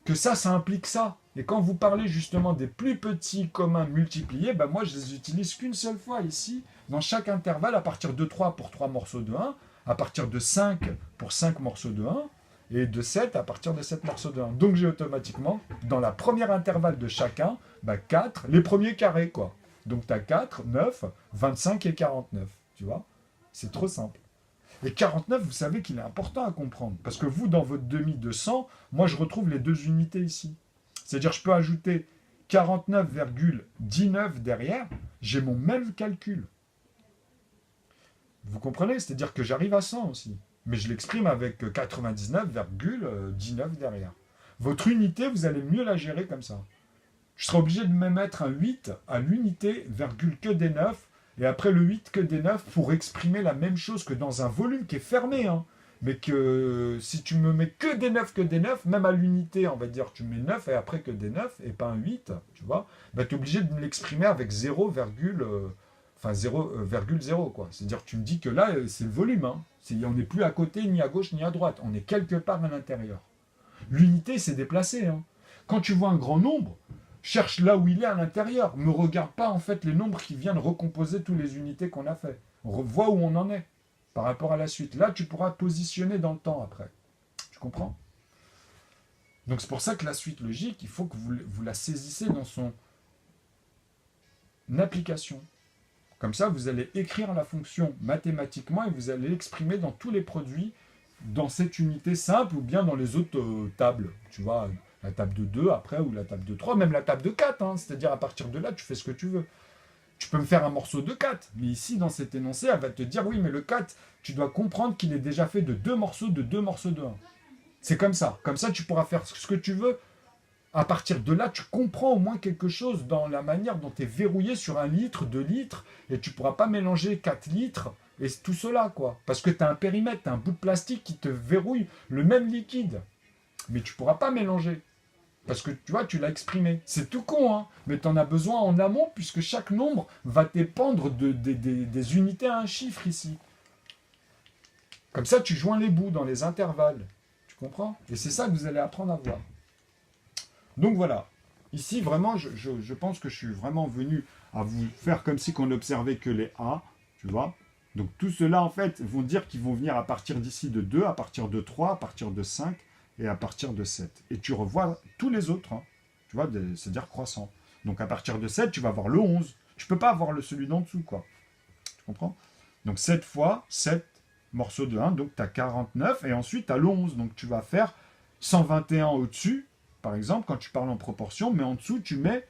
que ça implique ça. Et quand vous parlez justement des plus petits communs multipliés, ben moi, je les utilise qu'une seule fois ici, dans chaque intervalle, à partir de 3 pour 3 morceaux de 1, à partir de 5 pour 5 morceaux de 1, et de 7 à partir de 7 morceaux de 1. Donc j'ai automatiquement, dans la première intervalle de chacun, 4, les premiers carrés, quoi. Donc tu as 4, 9, 25 et 49. Tu vois? C'est trop simple. Et 49, vous savez qu'il est important à comprendre. Parce que vous, dans votre demi de 100, moi, je retrouve les deux unités ici. C'est-à-dire, je peux ajouter 49,19 derrière, j'ai mon même calcul. Vous comprenez? C'est-à-dire que j'arrive à 100 aussi. Mais je l'exprime avec 99,19 derrière. Votre unité, vous allez mieux la gérer comme ça. Je serai obligé de me mettre un 8 à l'unité, virgule que des 9, et après le 8 que des 9 pour exprimer la même chose que dans un volume qui est fermé. Hein. Mais que si tu me mets que des 9, même à l'unité, on va dire, tu mets 9 et après que des 9, et pas un 8, tu vois, bah, tu es obligé de me l'exprimer avec 0,0, quoi. C'est-à-dire que tu me dis que là, c'est le volume. Hein. On n'est plus à côté, ni à gauche, ni à droite. On est quelque part à l'intérieur. L'unité s'est déplacée. Hein. Quand tu vois un grand nombre, cherche là où il est à l'intérieur. Ne regarde pas en fait les nombres qui viennent recomposer toutes les unités qu'on a fait. Vois où on en est par rapport à la suite. Là, tu pourras te positionner dans le temps après. Tu comprends? Donc c'est pour ça que la suite logique, il faut que vous la saisissez dans son application. Comme ça, vous allez écrire la fonction mathématiquement et vous allez l'exprimer dans tous les produits, dans cette unité simple ou bien dans les autres tables. Tu vois, la table de 2 après ou la table de 3, même la table de 4. Hein, c'est-à-dire à partir de là, tu fais ce que tu veux. Tu peux me faire un morceau de 4, mais ici, dans cet énoncé, elle va te dire, oui, mais le 4, tu dois comprendre qu'il est déjà fait de 2 morceaux de 2 morceaux de 1. C'est comme ça. Comme ça, tu pourras faire ce que tu veux. À partir de là, tu comprends au moins quelque chose dans la manière dont tu es verrouillé sur 1 litre, 2 litres, et tu ne pourras pas mélanger 4 litres et tout cela, quoi. Parce que tu as un périmètre, tu as un bout de plastique qui te verrouille le même liquide. Mais tu ne pourras pas mélanger. Parce que tu vois, tu l'as exprimé. C'est tout con, hein, mais tu en as besoin en amont, puisque chaque nombre va dépendre des unités à un chiffre ici. Comme ça, tu joins les bouts dans les intervalles. Tu comprends? Et c'est ça que vous allez apprendre à voir. Donc voilà. Ici, vraiment, je pense que je suis vraiment venu à vous faire comme si qu'on n'observait que les A, tu vois. Donc tout cela, en fait, vont dire qu'ils vont venir à partir d'ici de 2, à partir de 3, à partir de 5, et à partir de 7. Et tu revois tous les autres, hein, tu vois, c'est-à-dire croissant. Donc à partir de 7, tu vas avoir le 11. Tu ne peux pas avoir celui d'en dessous, quoi. Tu comprends? Donc 7 fois 7 morceaux de 1, donc tu as 49, et ensuite tu as le 11. Donc tu vas faire 121 au-dessus, par exemple, quand tu parles en proportion, mais en dessous, tu mets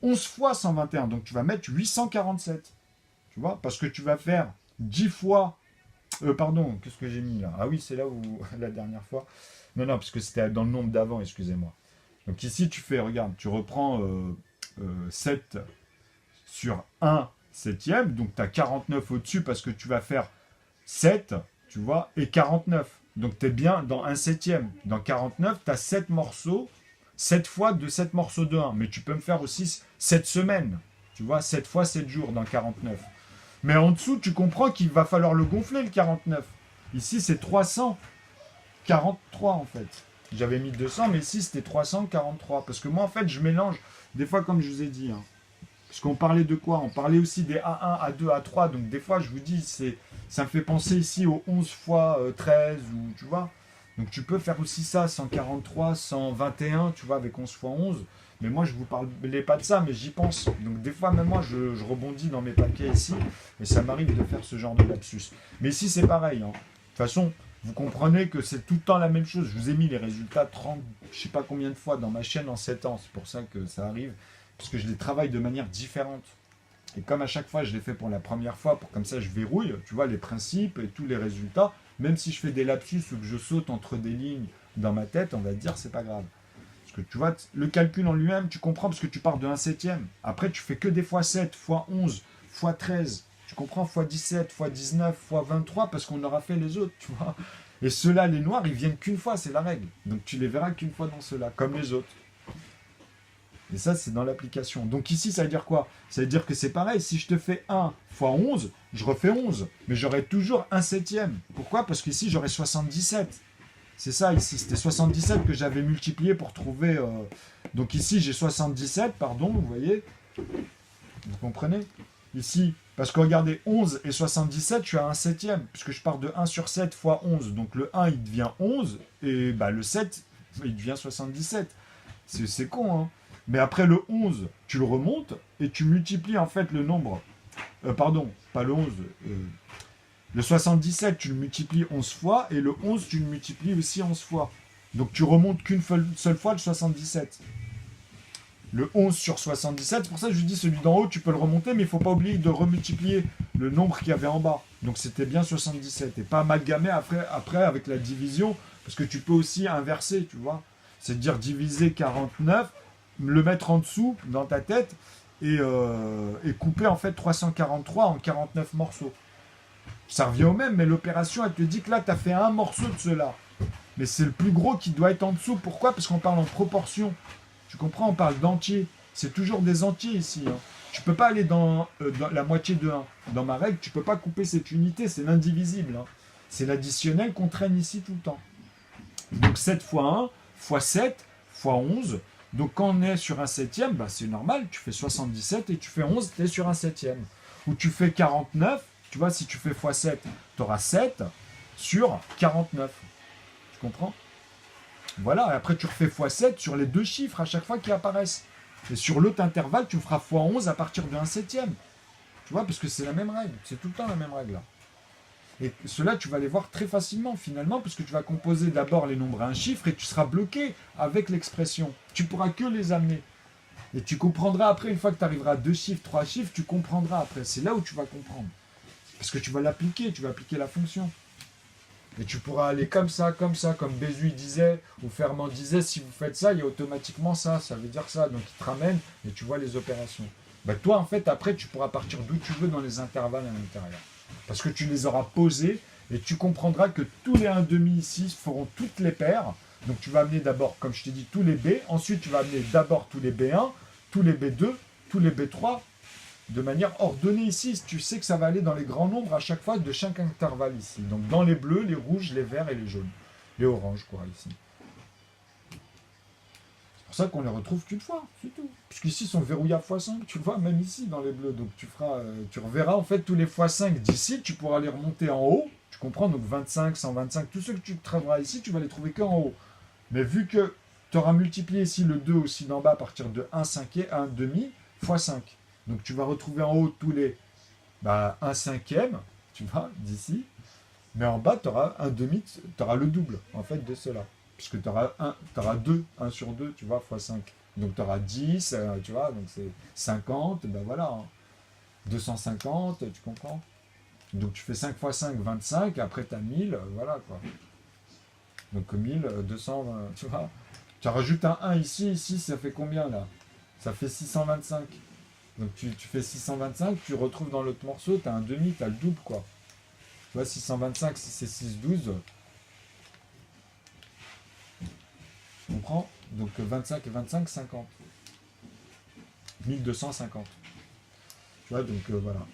11 fois 121, donc tu vas mettre 847. Tu vois? Parce que tu vas faire 10 fois... pardon, qu'est-ce que j'ai mis là? Ah oui, c'est là où, la dernière fois... Non, parce que c'était dans le nombre d'avant, excusez-moi. Donc ici, tu fais, regarde, tu reprends 7 sur 1 septième, donc tu as 49 au-dessus parce que tu vas faire 7, tu vois, et 49. Donc tu es bien dans 1 septième. Dans 49, tu as 7 morceaux, 7 fois de 7 morceaux de 1. Mais tu peux me faire aussi 7 semaines, tu vois, 7 fois 7 jours dans 49. Mais en dessous, tu comprends qu'il va falloir le gonfler, le 49. Ici, c'est 343 en fait. J'avais mis 200, mais ici, c'était 343. Parce que moi, en fait, je mélange, des fois, comme je vous ai dit, hein, parce qu'on parlait de quoi? On parlait aussi des A1, A2, A3. Donc des fois, je vous dis, ça me fait penser ici aux 11 fois 13, ou tu vois. Donc tu peux faire aussi ça, 143, 121, tu vois, avec 11 fois 11. Mais moi, je ne vous parlais pas de ça, mais j'y pense. Donc des fois, même moi, je rebondis dans mes paquets ici, et ça m'arrive de faire ce genre de lapsus. Mais ici, c'est pareil, hein. De toute façon, vous comprenez que c'est tout le temps la même chose. Je vous ai mis les résultats 30, je sais pas combien de fois dans ma chaîne en 7 ans. C'est pour ça que ça arrive. Parce que je les travaille de manière différente. Et comme à chaque fois, je les fais pour la première fois, pour comme ça, je verrouille, tu vois, les principes et tous les résultats. Même si je fais des lapsus ou que je saute entre des lignes dans ma tête, on va dire, c'est pas grave. Parce que tu vois, le calcul en lui-même, tu comprends, parce que tu pars de 1 septième. Après, tu fais que des fois 7, fois 11, fois 13. Tu comprends, fois 17, fois 19, fois 23, parce qu'on aura fait les autres, tu vois. Et ceux-là, les noirs, ils viennent qu'une fois, c'est la règle. Donc tu les verras qu'une fois dans ceux-là, comme les autres. Et ça, c'est dans l'application. Donc ici, ça veut dire quoi? Ça veut dire que c'est pareil. Si je te fais 1 fois 11, je refais 11. Mais j'aurai toujours 1 septième. Pourquoi? Parce qu'ici, j'aurai 77. C'est ça, ici. C'était 77 que j'avais multiplié pour trouver... Donc ici, j'ai 77, pardon, vous voyez? Vous comprenez? Ici, parce que regardez, 11 et 77, je suis à 1 septième. Puisque je pars de 1 sur 7 fois 11. Donc le 1, il devient 11. Et bah, le 7, il devient 77. C'est con, hein? Mais après le 11, tu le remontes et tu multiplies en fait le nombre. Pardon, pas le 11. Le 77, tu le multiplies 11 fois et le 11, tu le multiplies aussi 11 fois. Donc tu remontes qu'une seule fois le 77. Le 11 sur 77, c'est pour ça que je dis celui d'en haut, tu peux le remonter, mais il ne faut pas oublier de remultiplier le nombre qu'il y avait en bas. Donc c'était bien 77. Et pas amalgamer après avec la division, parce que tu peux aussi inverser, tu vois. C'est-à-dire diviser 49, le mettre en dessous dans ta tête et couper en fait 343 en 49 morceaux. Ça revient au même, mais l'opération, elle te dit que là, tu as fait un morceau de cela. Mais c'est le plus gros qui doit être en dessous. Pourquoi? Parce qu'on parle en proportion. Tu comprends? On parle d'entiers. C'est toujours des entiers ici. Hein. Tu ne peux pas aller dans la moitié de 1. Dans ma règle, tu ne peux pas couper cette unité. C'est l'indivisible. Hein. C'est l'additionnel qu'on traîne ici tout le temps. Donc 7 fois 1, fois 7, fois 11. Donc quand on est sur un septième, bah, c'est normal. Tu fais 77 et tu fais 11, tu es sur un septième. Ou tu fais 49. Tu vois, si tu fais x 7, tu auras 7 sur 49. Tu comprends? Voilà, et après tu refais x 7 sur les deux chiffres à chaque fois qui apparaissent. Et sur l'autre intervalle, tu feras x 11 à partir de 1 septième. Tu vois, parce que c'est la même règle. C'est tout le temps la même règle. Là. Et cela, tu vas les voir très facilement finalement, parce que tu vas composer d'abord les nombres à un chiffre et tu seras bloqué avec l'expression. Tu pourras que les amener. Et tu comprendras après, une fois que tu arriveras à 2 chiffres, 3 chiffres, tu comprendras après. C'est là où tu vas comprendre. Parce que tu vas l'appliquer, tu vas appliquer la fonction. Et tu pourras aller comme ça, comme Bézu disait, ou Fermat disait, si vous faites ça, il y a automatiquement ça, ça veut dire ça. Donc il te ramène et tu vois les opérations. Bah, toi, en fait, après, tu pourras partir d'où tu veux dans les intervalles à l'intérieur. Parce que tu les auras posés et tu comprendras que tous les 1,5 ici feront toutes les paires. Donc tu vas amener d'abord, comme je t'ai dit, tous les B. Ensuite, tu vas amener d'abord tous les B1, tous les B2, tous les B3, de manière ordonnée ici. Tu sais que ça va aller dans les grands nombres à chaque fois de chaque intervalle ici. Donc dans les bleus, les rouges, les verts et les jaunes. Les oranges, quoi, ici. C'est pour ça qu'on les retrouve qu'une fois, c'est tout. Puisqu'ici, ils sont verrouillés à x5, tu le vois, même ici, dans les bleus. Donc tu reverras en fait tous les x5 d'ici, tu pourras les remonter en haut. Tu comprends? Donc 25, 125, tous ceux que tu trouveras ici, tu vas les trouver qu'en haut. Mais vu que tu auras multiplié ici le 2 aussi d'en bas à partir de 1 cinquième, 1 demi, x 5. Donc tu vas retrouver en haut tous les 1 cinquième, tu vois, d'ici. Mais en bas, tu auras un demi, tu auras le double, en fait, de cela. Puisque tu auras 2, 1 sur 2, tu vois, x 5. Donc tu auras 10, tu vois, donc c'est 50, ben voilà. Hein. 250, tu comprends? Donc tu fais 5 x 5, 25, après tu as 1000, voilà quoi. Donc 1000, 200, tu vois. Tu rajoutes un 1 ici, ici, ça fait combien là? Ça fait 625. Donc tu fais 625, tu retrouves dans l'autre morceau, tu as un demi, tu as le double quoi. Tu vois, 625, si c'est 612, tu comprends? Donc 25 et 25, 50. 1250. Tu vois, donc voilà.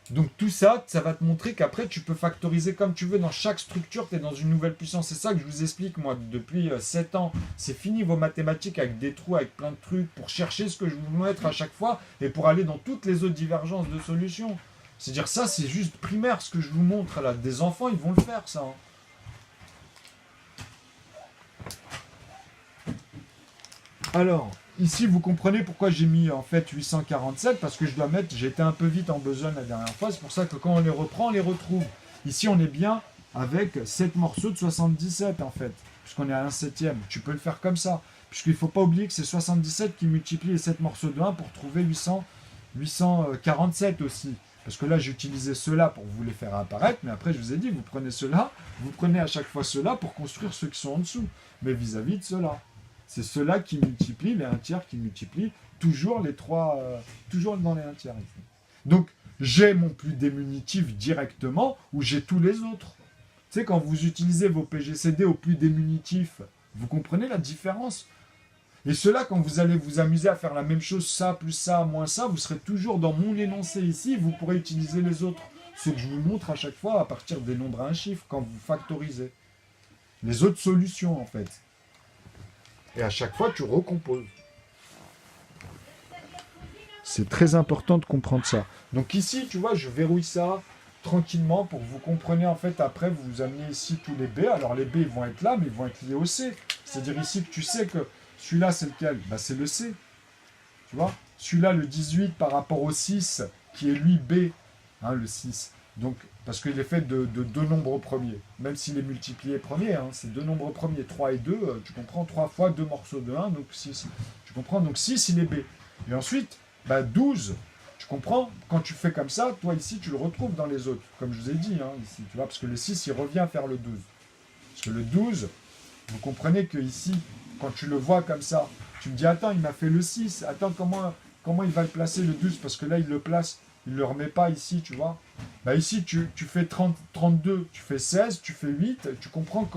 Donc tout ça, ça va te montrer qu'après, tu peux factoriser comme tu veux. Dans chaque structure, tu es dans une nouvelle puissance. C'est ça que je vous explique, moi, depuis 7 ans. C'est fini vos mathématiques avec des trous, avec plein de trucs, pour chercher ce que je vous montre à chaque fois, et pour aller dans toutes les autres divergences de solutions. C'est-à-dire ça, c'est juste primaire, ce que je vous montre là. Des enfants, ils vont le faire, ça. Hein. Alors, ici, vous comprenez pourquoi j'ai mis en fait 847, parce que je dois mettre, j'étais un peu vite en besogne la dernière fois, c'est pour ça que quand on les reprend, on les retrouve. Ici, on est bien avec 7 morceaux de 77 en fait, puisqu'on est à 1/7. Tu peux le faire comme ça, puisqu'il ne faut pas oublier que c'est 77 qui multiplie les 7 morceaux de 1 pour trouver 847 aussi. Parce que là, j'ai utilisé ceux-là pour vous les faire apparaître, mais après, je vous ai dit, vous prenez ceux-là, vous prenez à chaque fois ceux-là pour construire ceux qui sont en dessous, mais vis-à-vis de ceux-là. C'est ceux-là qui multiplient, les 1 tiers qui multiplient toujours les 3, toujours dans les 1 tiers. Ici. Donc, j'ai mon plus démunitif directement ou j'ai tous les autres. Tu sais, quand vous utilisez vos PGCD au plus démunitif, vous comprenez la différence? Et cela, quand vous allez vous amuser à faire la même chose, ça, plus ça, moins ça, vous serez toujours dans mon énoncé ici, vous pourrez utiliser les autres. Ce que je vous montre à chaque fois à partir des nombres à un chiffre, quand vous factorisez. Les autres solutions, en fait. Et à chaque fois, tu recomposes. C'est très important de comprendre ça. Donc ici, tu vois, je verrouille ça tranquillement pour que vous compreniez, en fait, après, vous amenez ici tous les B. Alors les B, ils vont être là, mais ils vont être liés au C. C'est-à-dire ici que tu sais que celui-là, c'est lequel? Bah, c'est le C. Tu vois? Celui-là, le 18 par rapport au 6, qui est lui B, hein, le 6. Donc, parce qu'il est fait de deux nombres premiers. Même s'il est multiplié premier, hein, c'est deux nombres premiers. 3 et 2, tu comprends, 3 fois 2 morceaux de 1, donc 6. Tu comprends? Donc 6, il est B. Et ensuite, bah, 12, tu comprends? Quand tu fais comme ça, toi ici, tu le retrouves dans les autres. Comme je vous ai dit, hein, ici, tu vois, parce que le 6, il revient faire le 12. Parce que le 12, vous comprenez que ici, quand tu le vois comme ça, tu me dis, attends, il m'a fait le 6, attends, comment il va le placer le 12? Parce que là, il le place, il ne le remet pas ici, tu vois. Bah ici, tu fais 30, 32, tu fais 16, tu fais 8, tu comprends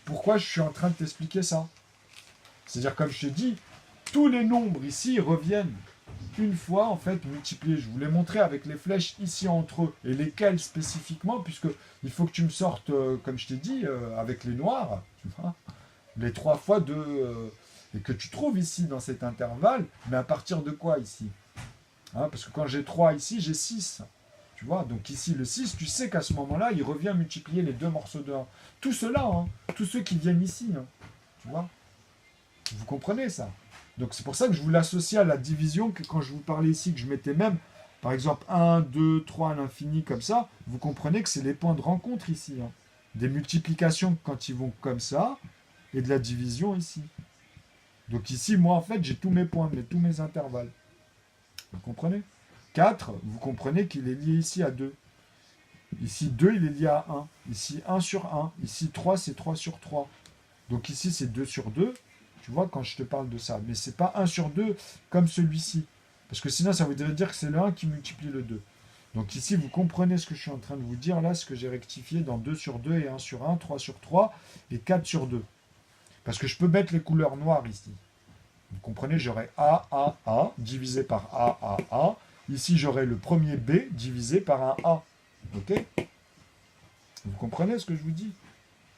pourquoi je suis en train de t'expliquer ça. C'est-à-dire, comme je te dis, tous les nombres ici reviennent une fois, en fait, multipliés. Je vous l'ai montré avec les flèches ici entre eux, et lesquelles spécifiquement, puisque il faut que tu me sortes, comme je t'ai dit, avec les noirs, tu vois, les 3 fois 2, et que tu trouves ici dans cet intervalle, mais à partir de quoi ici, hein, parce que quand j'ai 3 ici, j'ai 6. Tu vois, donc ici le 6, tu sais qu'à ce moment-là, il revient multiplier les deux morceaux de 1. Tout cela, hein, tous ceux qui viennent ici, hein, tu vois, vous comprenez ça? Donc c'est pour ça que je vous l'associe à la division, que quand je vous parlais ici, que je mettais même, par exemple, 1, 2, 3 à l'infini, comme ça, vous comprenez que c'est les points de rencontre ici. Hein. Des multiplications quand ils vont comme ça, et de la division ici. Donc ici, moi, en fait, j'ai tous mes points, tous mes intervalles. Vous comprenez? 4, vous comprenez qu'il est lié ici à 2. Ici, 2, il est lié à 1. Ici, 1 sur 1. Ici, 3, c'est 3 sur 3. Donc ici, c'est 2 sur 2. Tu vois, quand je te parle de ça. Mais c'est pas 1 sur 2 comme celui-ci. Parce que sinon, ça voudrait dire que c'est le 1 qui multiplie le 2. Donc ici, vous comprenez ce que je suis en train de vous dire là, ce que j'ai rectifié dans 2 sur 2 et 1 sur 1, 3 sur 3 et 4 sur 2. Parce que je peux mettre les couleurs noires ici. Vous comprenez, j'aurai A divisé par A. Ici, j'aurai le premier B divisé par un A. Ok? Vous comprenez ce que je vous dis?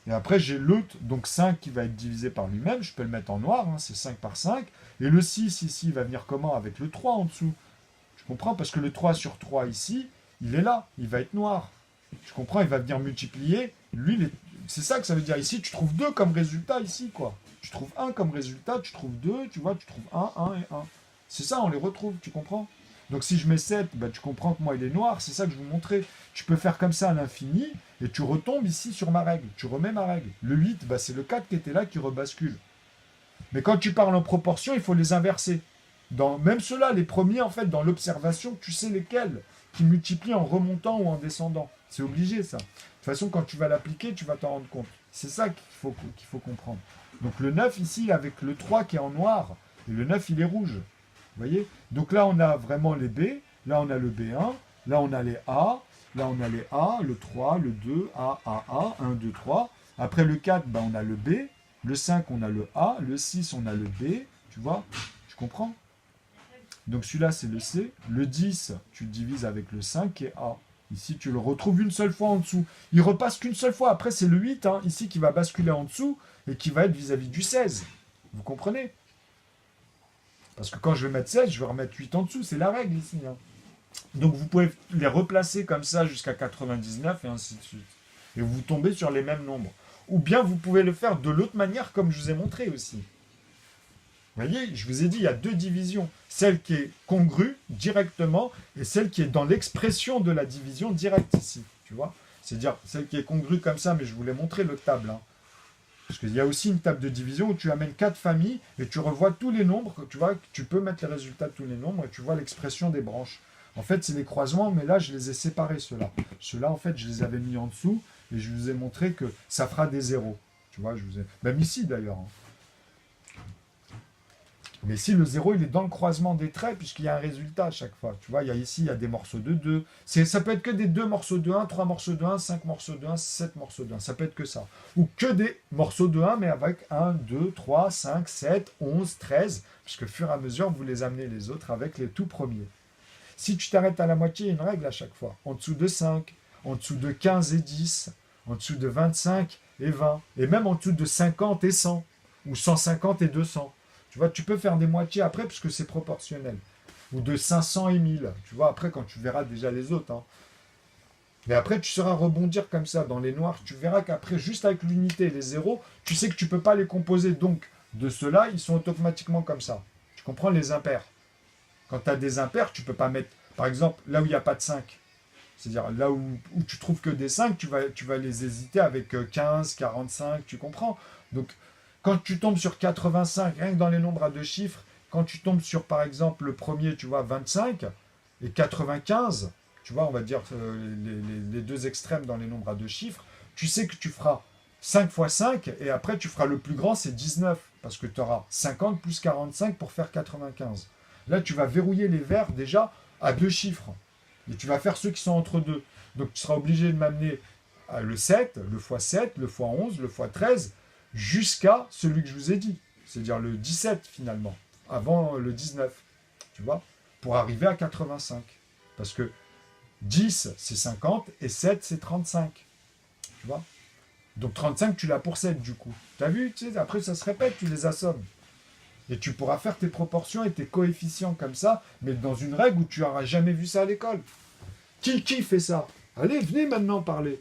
Et après, j'ai l'autre, donc 5 qui va être divisé par lui-même. Je peux le mettre en noir, hein, c'est 5 par 5. Et le 6 ici, il va venir comment? Avec le 3 en dessous. Je comprends? Parce que le 3 sur 3 ici, il est là. Il va être noir. Je comprends? Il va venir multiplier. Lui, c'est ça que ça veut dire. Ici, tu trouves 2 comme résultat ici, quoi. Tu trouves 1 comme résultat, tu trouves 2, tu vois, tu trouves 1 et 1. C'est ça, on les retrouve, tu comprends? Donc si je mets 7, bah, tu comprends que moi il est noir, c'est ça que je vous montrais. Tu peux faire comme ça à l'infini, et tu retombes ici sur ma règle. Tu remets ma règle. Le 8, bah, c'est le 4 qui était là qui rebascule. Mais quand tu parles en proportion, il faut les inverser. Même ceux-là, les premiers, en fait, dans l'observation, tu sais lesquels qui multiplient en remontant ou en descendant. C'est obligé, ça. Il façon, quand tu vas l'appliquer, tu vas t'en rendre compte. C'est ça qu'il faut comprendre. Donc le 9 ici, avec le 3 qui est en noir, et le 9 il est rouge. Vous voyez? Donc là, on a vraiment les B, là on a le B1, là on a les A, là on a les A, le 3, le 2, A, 1, 2, 3. Après le 4, ben, on a le B, le 5, on a le A, le 6, on a le B, tu vois? Tu comprends? Donc celui-là, c'est le C. Le 10, tu le divises avec le 5 qui est A. Ici, tu le retrouves une seule fois en dessous. Il repasse qu'une seule fois. Après, c'est le 8, hein, ici, qui va basculer en dessous et qui va être vis-à-vis du 16. Vous comprenez? Parce que quand je vais mettre 16, je vais remettre 8 en dessous. C'est la règle ici. Hein. Donc, vous pouvez les replacer comme ça jusqu'à 99 et ainsi de suite. Et vous tombez sur les mêmes nombres. Ou bien, vous pouvez le faire de l'autre manière, comme je vous ai montré aussi. Vous voyez, je vous ai dit, il y a deux divisions. Celle qui est congrue directement et celle qui est dans l'expression de la division directe ici. Tu vois? C'est-à-dire celle qui est congrue comme ça, mais je vous l'ai montré le table. Hein. Parce qu'il y a aussi une table de division où tu amènes 4 familles et tu revois tous les nombres. Tu vois, tu peux mettre les résultats de tous les nombres et tu vois l'expression des branches. En fait, c'est les croisements, mais là, je les ai séparés, ceux-là. Ceux-là, en fait, je les avais mis en dessous et je vous ai montré que ça fera des zéros. Tu vois, je vous ai... Même ici, d'ailleurs. Hein. Mais ici, le 0, il est dans le croisement des traits, puisqu'il y a un résultat à chaque fois. Tu vois, ici, il y a des morceaux de 2. Ça peut être que des 2 morceaux de 1, 3 morceaux de 1, 5 morceaux de 1, 7 morceaux de 1. Ça peut être que ça. Ou que des morceaux de 1, mais avec 1, 2, 3, 5, 7, 11, 13, puisque au fur et à mesure, vous les amenez les autres avec les tout premiers. Si tu t'arrêtes à la moitié, il y a une règle à chaque fois. En dessous de 5, en dessous de 15 et 10, en dessous de 25 et 20, et même en dessous de 50 et 100, ou 150 et 200. Tu vois, tu peux faire des moitiés après puisque c'est proportionnel. Ou de 500 et 1000. Tu vois, après, quand tu verras déjà les autres. Hein. Mais après, tu sauras rebondir comme ça dans les noirs. Tu verras qu'après, juste avec l'unité et les zéros, tu sais que tu ne peux pas les composer. Donc, de ceux-là, ils sont automatiquement comme ça. Tu comprends les impairs. Quand tu as des impairs, tu ne peux pas mettre, par exemple, là où il n'y a pas de 5. C'est-à-dire, là où tu trouves que des 5, tu vas les hésiter avec 15, 45, tu comprends? Donc, quand tu tombes sur 85, rien que dans les nombres à deux chiffres, quand tu tombes sur, par exemple, le premier, tu vois, 25 et 95, tu vois, on va dire les deux extrêmes dans les nombres à deux chiffres, tu sais que tu feras 5 fois 5 et après, tu feras le plus grand, c'est 19, parce que tu auras 50 plus 45 pour faire 95. Là, tu vas verrouiller les vers déjà à deux chiffres. Et tu vas faire ceux qui sont entre deux. Donc, tu seras obligé de m'amener le 7, le x7, le x11, le x13, jusqu'à celui que je vous ai dit, c'est-à-dire le 17 finalement, avant le 19, tu vois, pour arriver à 85. Parce que 10, c'est 50, et 7, c'est 35. Tu vois? Donc 35, tu l'as pour 7 du coup. Tu as vu, tu sais, après ça se répète, tu les assommes. Et tu pourras faire tes proportions et tes coefficients comme ça, mais dans une règle où tu n'auras jamais vu ça à l'école. Qui fait ça? Allez, venez maintenant parler.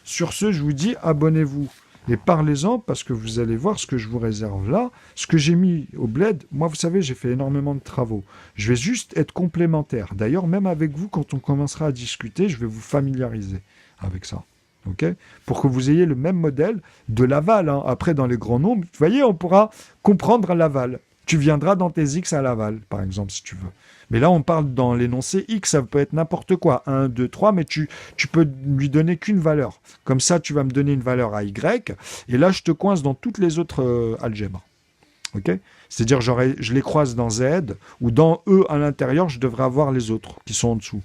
Sur ce, je vous dis, abonnez-vous. Et parlez-en parce que vous allez voir ce que je vous réserve là. Ce que j'ai mis au bled, moi vous savez, j'ai fait énormément de travaux. Je vais juste être complémentaire. D'ailleurs, même avec vous, quand on commencera à discuter, je vais vous familiariser avec ça. Okay, pour que vous ayez le même modèle de Laval. Hein. Après, dans les grands nombres, vous voyez, on pourra comprendre Laval. Tu viendras dans tes X à Laval, par exemple, si tu veux. Mais là, on parle dans l'énoncé X, ça peut être n'importe quoi. 1, 2, 3, mais tu peux lui donner qu'une valeur. Comme ça, tu vas me donner une valeur à Y, et là, je te coince dans toutes les autres algèbres. Okay, c'est-à-dire, je les croise dans Z, ou dans E à l'intérieur, je devrais avoir les autres qui sont en dessous.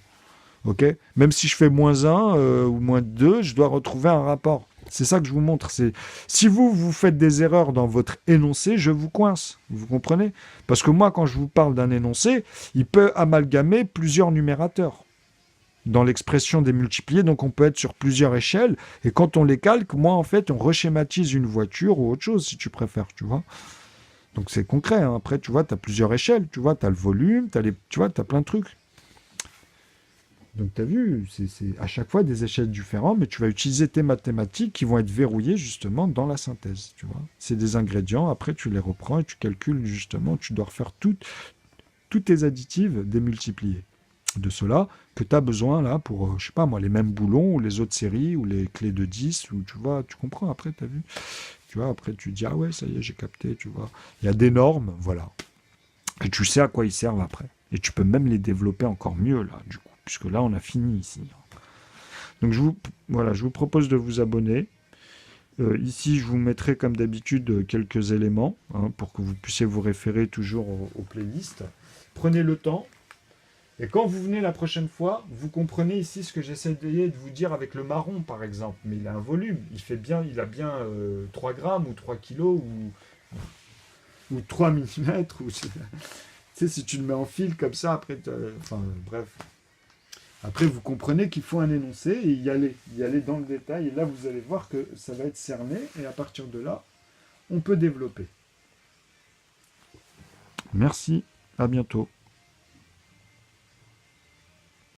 Okay, même si je fais -1 ou -2, je dois retrouver un rapport. C'est ça que je vous montre. Si vous faites des erreurs dans votre énoncé, je vous coince. Vous comprenez? Parce que moi, quand je vous parle d'un énoncé, il peut amalgamer plusieurs numérateurs dans l'expression des multipliés. Donc, on peut être sur plusieurs échelles. Et quand on les calque, moi, en fait, on reschématise une voiture ou autre chose, si tu préfères, tu vois. Donc, c'est concret. Hein. Après, tu vois, tu as plusieurs échelles. Tu vois, tu as le volume, tu vois, tu as plein de trucs. Donc, tu as vu, c'est à chaque fois des échelles différentes, mais tu vas utiliser tes mathématiques qui vont être verrouillées justement dans la synthèse. Tu vois, c'est des ingrédients, après tu les reprends et tu calcules justement, tu dois refaire toutes tes additives démultipliées. De cela que tu as besoin là pour, je sais pas moi, les mêmes boulons ou les autres séries ou les clés de 10, ou tu vois, tu comprends après, tu as vu. Tu vois, après tu dis, ah ouais, ça y est, j'ai capté, tu vois. Il y a des normes, voilà. Et tu sais à quoi ils servent après. Et tu peux même les développer encore mieux là, du coup. Puisque là, on a fini ici. Donc voilà, je vous propose de vous abonner. Ici, je vous mettrai comme d'habitude quelques éléments hein, pour que vous puissiez vous référer toujours aux playlists. Prenez le temps. Et quand vous venez la prochaine fois, vous comprenez ici ce que j'essaie de vous dire avec le marron, par exemple. Mais il a un volume. Il a bien 3 grammes ou 3 kilos ou 3 millimètres. Ou, tu sais, si tu le mets en fil comme ça, après, enfin, bref. Après, vous comprenez qu'il faut un énoncé et y aller dans le détail. Et là, vous allez voir que ça va être cerné. Et à partir de là, on peut développer. Merci, à bientôt.